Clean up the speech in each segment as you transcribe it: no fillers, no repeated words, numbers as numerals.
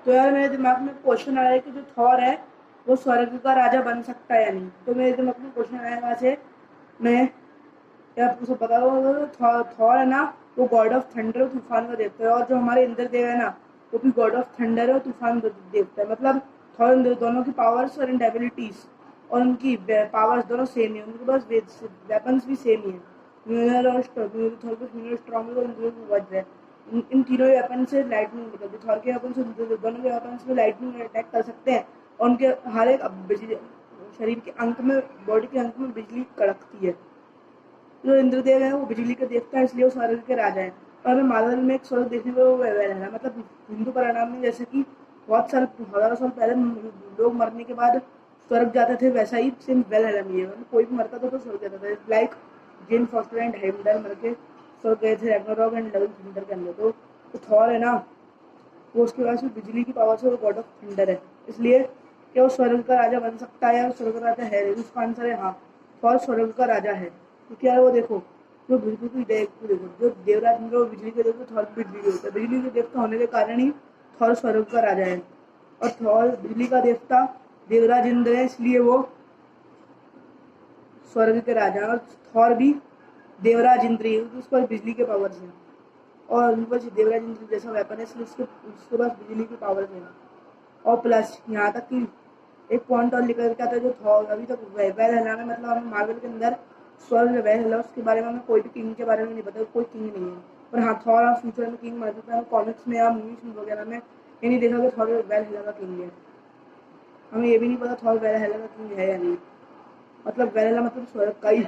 तो यार मेरे दिमाग में क्वेश्चन आया कि जो थॉर है वो स्वर्ग का राजा बन सकता है या नहीं। तो मेरे दिमाग में क्वेश्चन आया वहां से। मैं या आपको सब पता होगा, थॉर है ना, वो गॉड ऑफ थंडर और तूफान का देवता है। और जो हमारे इंद्रदेव है ना, वो भी गॉड ऑफ थंडर और तूफान का देवता है। मतलब थॉर इंद्र दोनों की पावर्स और एबिलिटीज और उनकी पावर्स दोनों सेम है। उनके पास वेपन्स भी सेम ही है। म्यूनर और थॉर को म्यूनर स्ट्रॉन्ग है और इंद्र को वज्र है। इन तीनों वेपन से लाइटनिंग निकलती है। थॉर के वेपन से दोनों के वेपन से लाइटनिंग अटैक कर सकते हैं। और उनके हर एक बिजली शरीर के अंक में, बॉडी के अंक में बिजली कड़कती है। जो इंद्रदेव है वो बिजली के देवता है, इसलिए वो स्वर्ग के राजा है। और हमें मार्वल में एक स्वर्ग देखने को है। मतलब हिंदू परिणाम में जैसे कि बहुत साल, हजारों साल पहले लोग मरने के बाद स्वर्ग जाते थे, वैसा ही सेम वेल है। मतलब कोई भी मरता था तो स्वर्ग जाता था। लाइक जेन फॉस्टर एंड हेमडल मर के स्वर्ग गए थे रैग्नारॉक एंड लव थंडर के अंदर। तो थॉर है ना, वो उसके पास भी बिजली की पावर से वो गॉड ऑफ थंडर है। इसलिए क्या वो स्वर्ग का राजा बन सकता है? या स्वर्ग का राजा है? उसका आंसर है हाँ, थॉर स्वर्ग का राजा है। क्योंकि यार वो देखो, जो बिजली की देखो, जो देवराज इंद्र वो बिजली के देवता, थॉर बिजली के देवता। बिजली के देवता होने के कारण ही थॉर स्वर्ग का राजा है। और थॉर बिजली का देवता देवराज इंद्र है, इसलिए वो स्वर्ग के राजा है। और थॉर भी देवराज इंद्र है, उसके पास बिजली के पावर्स हैं। और उनके पास देवराज इंद्र जैसा वेपन है, इसलिए उसके पास बिजली की पावर्स हैं। और प्लस यहाँ तक कि एक पॉइंट और निकल के आता है, जो थॉर अभी तक वैलहला में, मतलब हमें मार्वल के अंदर स्वर्ग वैलहला, उसके बारे में हमें कोई भी किंग के बारे में नहीं पता, कोई किंग नहीं है। पर हाँ, थॉर और फ्यूचर में किंग मर सकता है। कॉमिक्स में या मूवीज वगैरह में ये नहीं देखा कि थॉर वैलहला का किंग है। हमें ये भी नहीं पता थॉर वैलहला का किंग है या नहीं। मतलब वैलहला मतलब स्वर्ग का ही।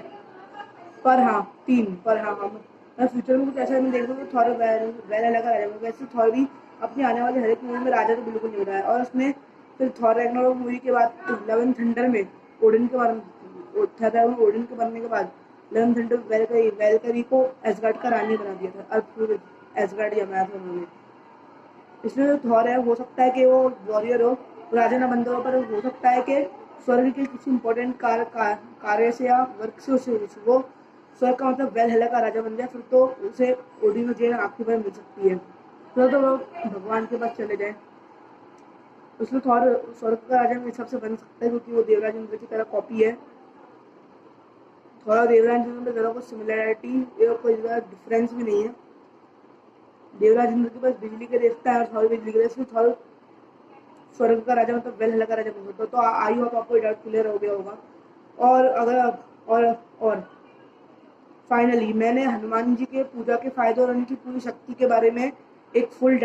पर हाँ, तीन पर हाँ, हम मैं फ्यूचर में कुछ ऐसा नहीं देखता कि थॉर वैलहला का राजा। वैसे थॉर भी अपनी आने वाली हर एक मूवी में राजा तो बिल्कुल नहीं रहा है। और उसने फिर थॉर रैग्नारोक मूवी के बाद लव एंड थंडर में ओडिन के बारे में, ओडिन के बनने के बाद लव एंड थंडर वेलकरी को एसगार्ड का रानी बना दिया था। अब एसगार्ड जमाया था उन्होंने। इसलिए जो थॉर है, हो सकता है कि वो वॉरियर हो, राजा ना बनता हो, पर हो सकता है कि स्वर्ग के किसी इंपॉर्टेंट कार्य से या वर्क से उसे वो स्वर्ग का मतलब वेलहेला का राजा बन जाए। फिर तो उसे ओडिन जेल आपकी पर मिल सकती है। तो वो भगवान के पास चले जाए। उसमें थॉर स्वर्ग का राजा मेरे हिसाब से बन सकता है, क्योंकि वो देवराज इंद्र की तरह कॉपी है। थोड़ा देवराज इंद्र में ज़रा कुछ सिमिलैरिटी या कोई ज़्यादा डिफरेंस भी नहीं है। देवराज इंद्र के पास बिजली के देवता है और थॉर बिजली के देवता। थॉर स्वर्ग का राजा मतलब वेलहेला का राजा बन सकता है। तो आई होप आपको डाउट क्लियर हो गया होगा। और अगर और फाइनली मैंने हनुमान जी के पूजा के फायदे और उनकी पूरी शक्ति के बारे में एक फुल